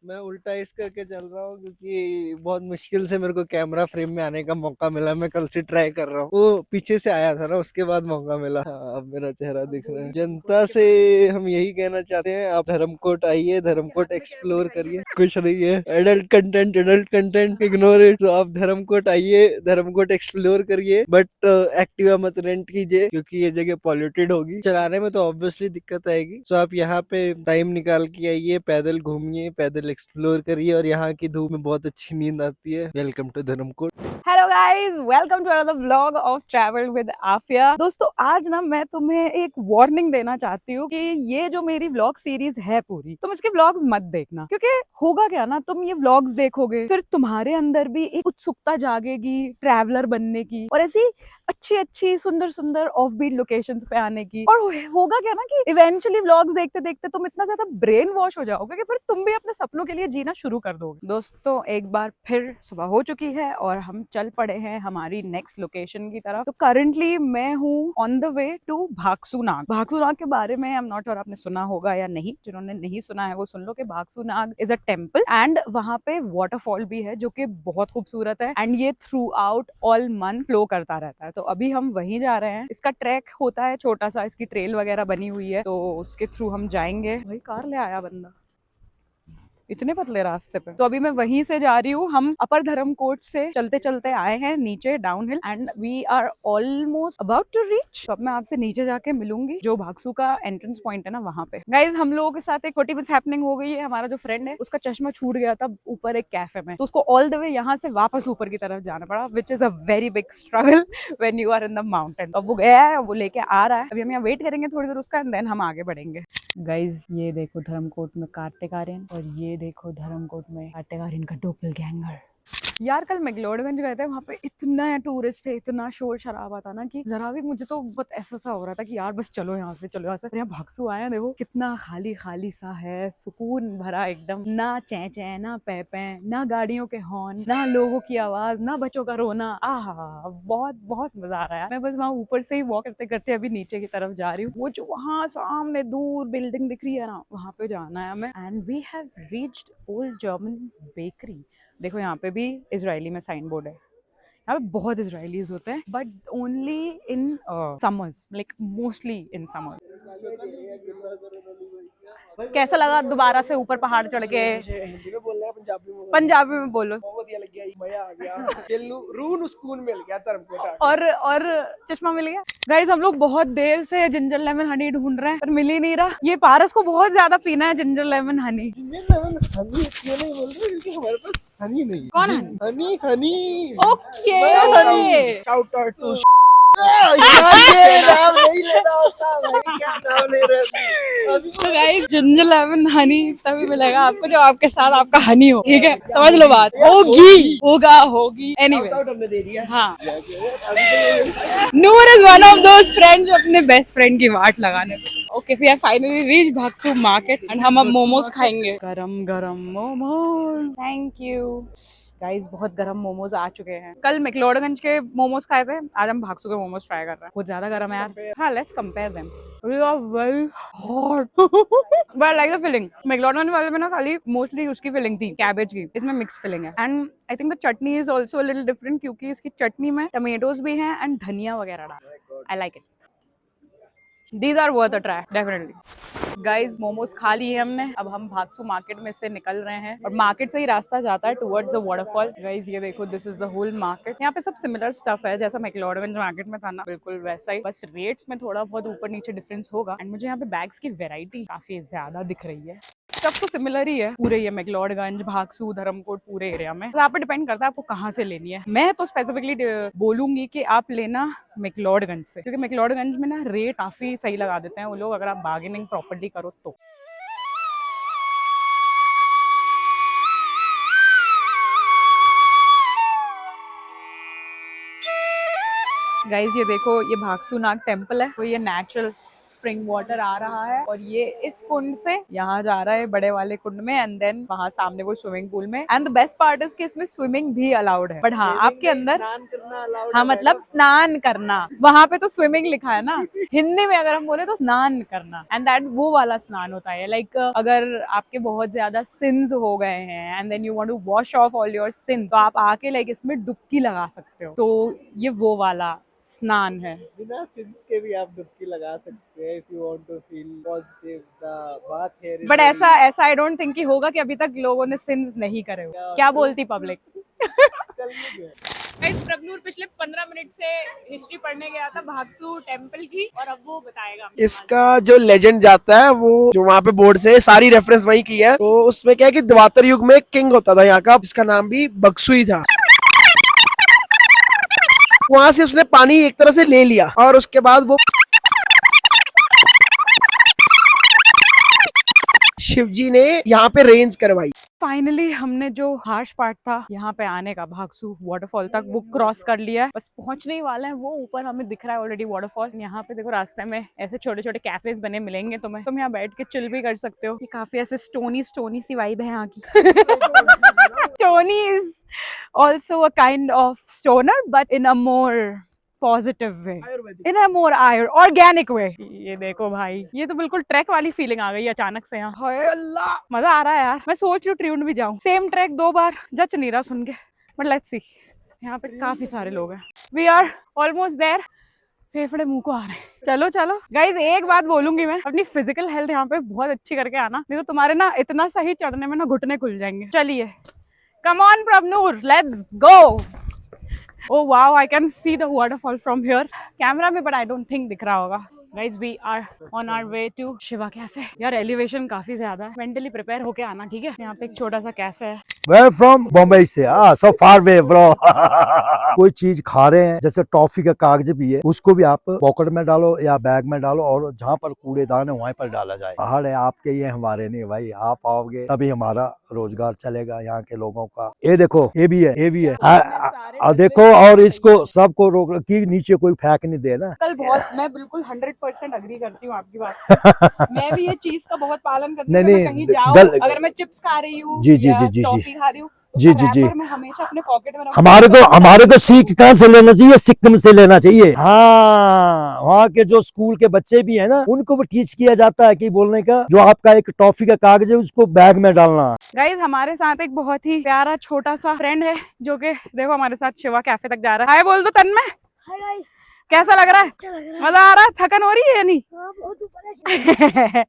मैं उल्टा इस करके चल रहा हूँ क्योंकि बहुत मुश्किल से मेरे को कैमरा फ्रेम में आने का मौका मिला। मैं कल से ट्राई कर रहा हूँ, वो पीछे से आया था ना, उसके बाद मौका मिला। हाँ, अब मेरा चेहरा दिख रहा है। जनता से हम यही कहना चाहते हैं, आप धर्मकोट आइए, धर्मकोट एक्सप्लोर करिए। कुछ नहीं है, एडल्ट कंटेंट इग्नोर इट। तो आप धर्मकोट आइए, धर्मकोट एक्सप्लोर करिए, बट एक्टिवा मत रेंट कीजिए क्योंकि ये जगह पॉल्यूटेड होगी। चलाने में तो ऑब्वियसली दिक्कत आएगी। तो आप यहाँ पे टाइम निकाल के आइए, पैदल घूमिए, पैदल एक्सप्लोर करिए, और यहाँ की धूप में बहुत अच्छी नींद आती है। Welcome to Dharamkot. Hello guys, welcome to another vlog of travel with Afiya. दोस्तों, आज ना मैं तुम्हें एक वार्निंग देना चाहती हूँ कि ये जो मेरी व्लॉग सीरीज है पूरी, तुम इसके व्लॉग्स मत देखना। क्योंकि होगा क्या ना, तुम ये व्लॉग्स देखोगे फिर तुम्हारे अंदर भी एक उत्सुकता जागेगी ट्रैवलर बनने की, और ऐसी अच्छी अच्छी सुंदर सुंदर ऑफ बीट लोकेशंस पे आने की। और होगा क्या ना कि इवेंचुअली व्लॉग्स देखते देखते तुम इतना ज्यादा ब्रेन वॉश हो जाओगे कि फिर तुम भी अपने सपनों के लिए जीना शुरू कर दोगे। दोस्तों, एक बार फिर सुबह हो चुकी है और हम चल पड़े हैं हमारी नेक्स्ट लोकेशन की तरफ। तो करंटली मैं हूँ on the way to Bhagsu Nag. Bhagsu Nag के बारे में आई एम नॉट श्योर आपने सुना होगा या नहीं। जिन्होंने नहीं सुना है वो सुन लो कि भागसू नाग इज अ टेम्पल एंड वहां पे वाटरफॉल भी है जो कि बहुत खूबसूरत है एंड ये through out all month flow करता रहता है। तो अभी हम वहीं जा रहे हैं। इसका ट्रैक होता है छोटा सा, इसकी ट्रेल वगैरह बनी हुई है तो उसके थ्रू हम जाएंगे। वही कार ले आया बंदा इतने पतले रास्ते पे। तो अभी मैं वहीं से जा रही हूँ। हम अपर धर्मकोट से चलते चलते आए हैं नीचे down hill and we are almost about to reach. तो अब मैं आपसे नीचे जाके मिलूंगी जो भागसू का एंट्रेंस पॉइंट है ना, वहां पे। गाइज, हम लोगों के साथ एक छोटी मिस हैपनिंग हो गई है। हमारा जो फ्रेंड है उसका चश्मा छूट गया था ऊपर एक कैफे में, तो उसको ऑल द वे यहाँ से वापस ऊपर की तरफ जाना पड़ा, which is a very big struggle when you are in the mountain. अब वो गया है, वो लेके आ रहा है। अभी हम यहाँ वेट करेंगे थोड़ी देर उसका एंड देन हम आगे बढ़ेंगे। गाइज, ये देखो धर्मकोट में कार्तिक आर्यन और ये देखो धर्मकोट में कार्तिक आर्यन का डोपलगैंगर। यार, कल मैक्लोडगंज गए थे, वहां पे इतना टूरिस्ट थे, इतना शोर शराबा था ना कि जरा भी मुझे तो बहुत ऐसा सा हो रहा था कि यार बस चलो यहाँ से, चलो यहाँ से। यहाँ भागसू आए हैं, देखो कितना खाली खाली सा है, सुकून भरा एकदम। ना चै चै, ना पै पै, ना गाड़ियों के हॉर्न, ना लोगों की आवाज, ना बच्चों का रोना। आहा, बहुत बहुत मजा आ रहा है। मैं बस वहाँ ऊपर से ही वॉक करते करते अभी नीचे की तरफ जा रही हूँ। वो जो वहाँ सामने दूर बिल्डिंग दिख रही है ना, वहां पे जाना है हमें। And we have reached old German bakery. देखो यहाँ पे भी इजरायली में साइन बोर्ड है। यहाँ पे बहुत इजरायलीज होते हैं but only in summers, like mostly in summers. कैसा लगा दोबारा से ऊपर पहाड़ चढ़ के? हिंदी में बोलना है, पंजाबी में बोलना है? पंजाबी में बोलो। बहुत बढ़िया लग गया, मजा आ गया। दिल नू रूह नू सुकून मिल गया धर्मकोट आके। और चश्मा मिल गया। गाइज, हम लोग बहुत देर से जिंजर लेमन हनी ढूंढ रहे हैं पर मिल ही नहीं रहा। ये पारस को बहुत ज्यादा पीना है ginger lemon Honey. Ginger lemon Honey क्यों नहीं बोल रहे? क्योंकि हमारे पास हनी नहीं है। कौन Honey? Honey Honey okay. Shout out to यार, ये नाम नहीं लेना होता भाई, क्या नाम ले रहे हो अभी? तो गाइस, जिंजर लेमन हनी तभी मिलेगा आपको जब आपके साथ आपका हनी हो, ठीक है? समझ लो बात। होगी, होगा, होगी। एनीवे, हमने दे दिया। हाँ, Noor is one of those friend जो अपने बेस्ट फ्रेंड की वाट लगाने। Okay, we are finally reach Bhagsu market and हम अब मोमोज खाएंगे। गरम गरम मोमोज, थैंक यू गाइस। बहुत गरम मोमोज आ चुके हैं। कल मैक्लोडगंज के मोमोज खाए थे, आज हम भागसू के मोमोज ट्राई कर रहे हैं। बहुत ज्यादा गरम है यार। हाँ, let's compare them. We are very hot. But I like the filling. McLeodganj वाले में ना खाली मोस्टली उसकी फिलिंग थी कैबेज की, इसमें मिक्स फिलिंग है। And I think the chutney is also little different क्योंकि इसकी चटनी में टमेटोज भी हैं एंड धनिया वगैरह डाल। I like it. These are worth a try, definitely. Guys, momos खा लिए हमने। अब हम भागसू मार्केट में से निकल रहे हैं और मार्केट से ही रास्ता जाता है टुवर्ड्स द वाटरफॉल। गाइज, ये देखो, this is the whole market. यहाँ पे सब सिमिलर स्टफ है जैसा मैक्लोडगंज मार्केट में था ना, बिल्कुल वैसा ही, बस रेट्स में थोड़ा बहुत ऊपर नीचे डिफरेंस होगा। एंड मुझे यहाँ पे बैग्स की वेरायटी काफी ज्यादा दिख रही है। सब तो सिमिलर ही है पूरे, ये मैक्लोडगंज, भागसू, धर्मकोट पूरे एरिया में। तो आप पे डिपेंड करता है आपको कहाँ से लेनी है। मैं तो स्पेसिफिकली बोलूंगी कि आप लेना मैक्लोडगंज से, क्योंकि मैक्लोडगंज में ना रेट काफी सही लगा देते हैं वो लोग, अगर आप बार्गेनिंग प्रॉपर्ली करो तो। गाइज, ये देखो, ये भागसू नाग टेम्पल है। तो ये नेचुरल स्प्रिंग वाटर आ रहा है और ये इस कुंड से यहाँ जा रहा है बड़े वाले कुंड में एंड देन वहाँ सामने वो स्विमिंग पूल में। And the best part is कि इसमें स्विमिंग भी अलाउड है, बट हाँ आपके अंदर स्नान करना allowed हाँ है मतलब स्नान करना, वहां पे तो स्विमिंग लिखा है ना, हिंदी में अगर हम बोले तो स्नान करना। एंड दैट वो वाला स्नान होता है लाइक अगर आपके बहुत ज्यादा सिंस हो गए हैं and then you want to wash off all your sins, तो आप आके लाइक इसमें डुबकी लगा सकते हो। तो ये वो वाला स्नान है। बिना सिंस के भी आप डुबकी लगा सकते हैं if you want to feel positive the bath here is but very- ऐसा ऐसा आई डोंट थिंक कि होगा कि अभी तक लोगों ने सिंस नहीं करे हो। क्या बोलती पब्लिक? कलयुग है। गाइस प्रभनूर पिछले 15 मिनट से हिस्ट्री पढ़ने गया था भागसू टेम्पल की और अब वो बताएगा। इसका जो लेजेंड जाता है वो जो वहाँ पे बोर्ड से सारी रेफरेंस वही की है, तो उसमें क्या है कि द्वापर युग में एक किंग होता था यहाँ का, जिसका नाम भी बक्सुई था। वहां से उसने पानी एक तरह से ले लिया और उसके बाद वो शिवजी ने यहाँ पे रेंज करवाई। फाइनली हमने जो हार्श पार्ट था यहाँ पे आने का भागसू वाटरफॉल तक वो क्रॉस कर लिया है, बस पहुंचने ही वाला है। वो ऊपर हमें दिख रहा है ऑलरेडी वाटरफॉल। यहाँ पे देखो रास्ते में ऐसे छोटे छोटे कैफेज बने मिलेंगे तुम्हें, तुम यहाँ बैठ के चिल भी कर सकते हो। ये काफी ऐसे स्टोनी स्टोनी सी वाइब है यहाँ की। Stony is also a kind of stoner but in a more positive way, in a more organic way. ये देखो भाई, ये तो बिल्कुल ट्रैक वाली फीलिंग आ गई अचानक से यहाँ। हाय अल्लाह, मजा आ रहा है यार। मैं सोच रही हूँ ट्रिउंड भी जाऊँ, सेम ट्रैक 2 बार जच नहीं रहा सुन के, बट लेट्स सी। यहाँ पे काफी सारे लोग हैं, वी आर ऑलमोस्ट देयर। फेफड़े मुंह को आ रहे हैं। चलो चलो गाइज, एक बात बोलूंगी मैं, अपनी फिजिकल हेल्थ यहाँ पे बहुत अच्छी करके आना, नहीं तो तुम्हारे ना इतना सही चढ़ने में ना घुटने खुल जाएंगे। चलिए come on Prabhnoor, let's go. Oh wow, I can see the waterfall from here. Camera में, but I don't think दिख रहा होगा। Guys, we are on our way to Shiva cafe. यार एलिवेशन काफी ज्यादा है, मेंटली प्रिपेयर होके आना, ठीक है। यहाँ पे एक छोटा सा कैफे है। Where from? बॉम्बे से। so far way bro। कोई चीज खा रहे हैं, जैसे टॉफी का कागज भी है, उसको भी आप पॉकेट में डालो या बैग में डालो, और जहाँ पर कूड़ेदान है वहीं पर डाला जाए। पहाड़ है आपके, ये हमारे नहीं भाई। आप आओगे तभी हमारा रोजगार चलेगा यहाँ के लोगों का। ये देखो, ये भी है, ये भी है। देखो, और इसको सबको रोक कि नीचे कोई फेंक नहीं दे ना। कल बहुत, मैं बिल्कुल 100% अग्री करती हूँ आपकी बात से। मैं भी ये चीज का बहुत पालन करती हूँ। नहीं, कहीं जाओ, अगर मैं चिप्स खा रही हूँ, जी जी जी जी जी खा रही हूँ, जी जी जी, मैं हमेशा अपने पॉकेट में हमारे को सीख कहाँ से लेना चाहिए? सिक्किम से लेना चाहिए। हाँ, वहाँ के जो स्कूल के बच्चे भी है ना, उनको भी टीच किया जाता है कि बोलने का, जो आपका एक टॉफी का कागज है उसको बैग में डालना। गाइज हमारे साथ एक बहुत ही प्यारा छोटा सा फ्रेंड है, जो कि देखो हमारे साथ शिवा कैफे तक जा रहा है। हाय बोल दो तन्मय। हाय, कैसा लग रहा है? अच्छा लग रहा है। मजा आ रहा है? थकन हो रही है या नहीं? हाँ, बहुत ऊपर है।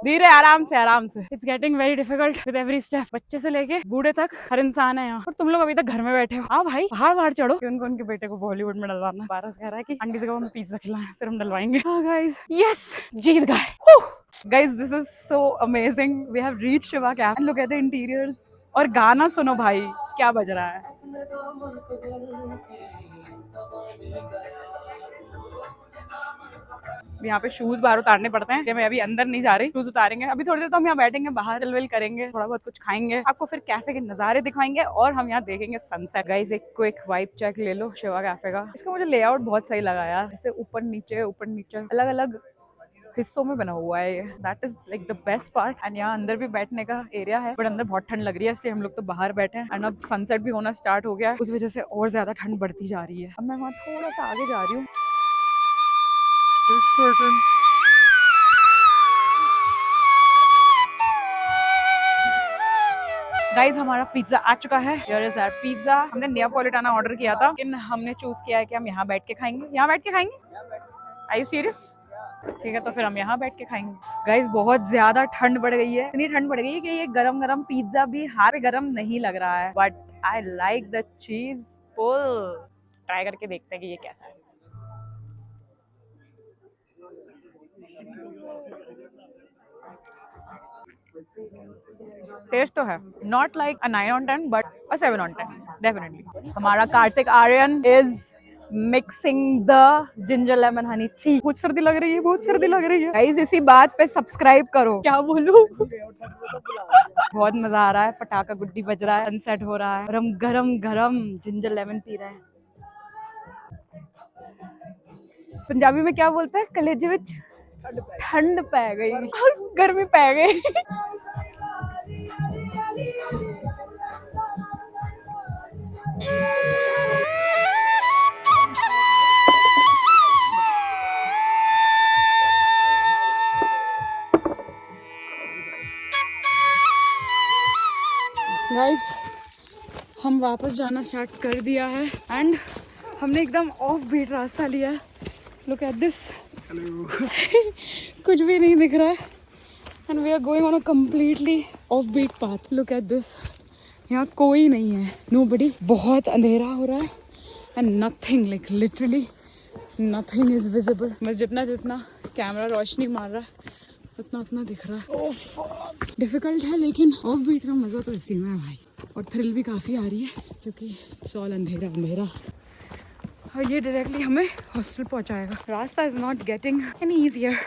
धीरे, आराम से आराम से। It's getting very difficult with every step. बच्चे से लेके बूढ़े तक हर इंसान है यहाँ, और तुम लोग अभी तक घर में बैठे हो। आओ भाई, पहाड़ चढ़ो। उनको उनके बेटे को बॉलीवुड में डलवाना। पारस कह रहा है कि आंटी से कहो हमें पिज्जा खिलाएं, फिर हम डलवाएंगे। गाइस, यस, जीत गए। Guys, this is so amazing. We have reached Shiva cafe and look at the interiors. और गाना सुनो भाई, क्या बज रहा है। यहाँ पे शूज बाहर उतारने पड़ते हैं। मैं अभी अंदर नहीं जा रही, शूज उतारेंगे। अभी थोड़ी देर तो हम यहाँ बैठेंगे, बाहर चिल करेंगे, थोड़ा बहुत कुछ खाएंगे, आपको फिर कैफे के नजारे दिखाएंगे और हम यहाँ देखेंगे सनसेट। गाइस, एक क्विक वाइब चेक ले लो शिवा कैफे का। इसका मुझे लेआउट बहुत सही लगा यार, जैसे ऊपर नीचे अलग अलग हिस्सों में बना हुआ है। That is like the best part. And यहाँ अंदर भी बैठने का एरिया है, बट अंदर बहुत ठंड लग रही है, इसलिए हम लोग तो बाहर बैठे हैं। एंड अब सनसेट भी होना स्टार्ट हो गया है, उस वजह से और ज्यादा ठंड बढ़ती जा रही है। अब मैं वहाँ थोड़ा सा आगे जा रही हूँ। गाइज, हमारा पिज्जा आ चुका है। Here is our pizza. हमने नेपोलिटाना ऑर्डर किया था, लेकिन हमने चूज किया है कि हम यहाँ बैठ के खाएंगे। यहाँ बैठ के खाएंगे? Are you serious? ठीक है, तो फिर हम यहाँ बैठ के खाएंगे। गाइज, बहुत ज्यादा ठंड बढ़ गई है। इतनी ठंड बढ़ गई है कि ये गरम गरम पिज्जा भी हाथ पे गरम नहीं लग रहा है, बट आई लाइक द चीज पुल। ट्राई करके देखते हैं कि ये कैसा है। टेस्ट तो है, not like a 9 on 10 but a 7 on 10 definitely. हमारा Kartik Aaryan is mixing the ginger lemon honey tea. बहुत सर्दी लग रही है, बहुत सर्दी लग रही है। गाइस, इसी बात पे सब्सक्राइब करो। क्या बोलूं? बहुत मजा आ रहा है, पटाखा गुड्डी बज रहा है, सनसेट हो रहा है और हम गरम गरम जिंजर लेमन पी रहे हैं। पंजाबी में क्या बोलते हैं? कलेजे विच ठंड पै गई, गर्मी पै गई। गाइस हम वापस जाना स्टार्ट कर दिया है एंड हमने एकदम ऑफ बीट रास्ता लिया है। Look at this. कुछ भी नहीं दिख रहा है and we are going on a completely off beat path. Look at this. यहाँ कोई नहीं है, नोबडी। बहुत अंधेरा हो रहा है and nothing, like literally nothing is visible. बस जितना जितना कैमरा रोशनी मार रहा है उतना उतना दिख रहा है। डिफिकल्ट है लेकिन ऑफ बीट का मज़ा तो इसी में है भाई, और थ्रिल भी काफ़ी आ रही है क्योंकि इट्स ऑल अंधेरा अंधेरा। और ये डायरेक्टली हमें हॉस्टल पहुंचाएगा। रास्ता is not getting any easier.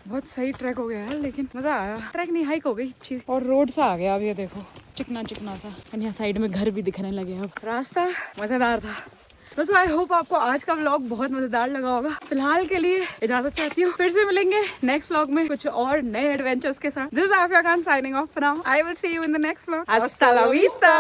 बहुत सही ट्रैक हो गया है लेकिन मज़ा आया। ट्रैक नहीं, हाइक हो गई अच्छी, और रोड सा आ गया अब। ये देखो चिकना चिकना सा, और यहाँ साइड में घर भी दिखने लगे। अब रास्ता मज़ेदार था। दोस्तों आई होप आपको आज का व्लॉग बहुत मजेदार लगा होगा। फिलहाल के लिए इजाजत चाहती हूँ, फिर से मिलेंगे नेक्स्ट व्लॉग में कुछ और नए एडवेंचर्स के साथ। This is Aafiya Khan signing off now. I will see you in the next vlog. हasta la vista।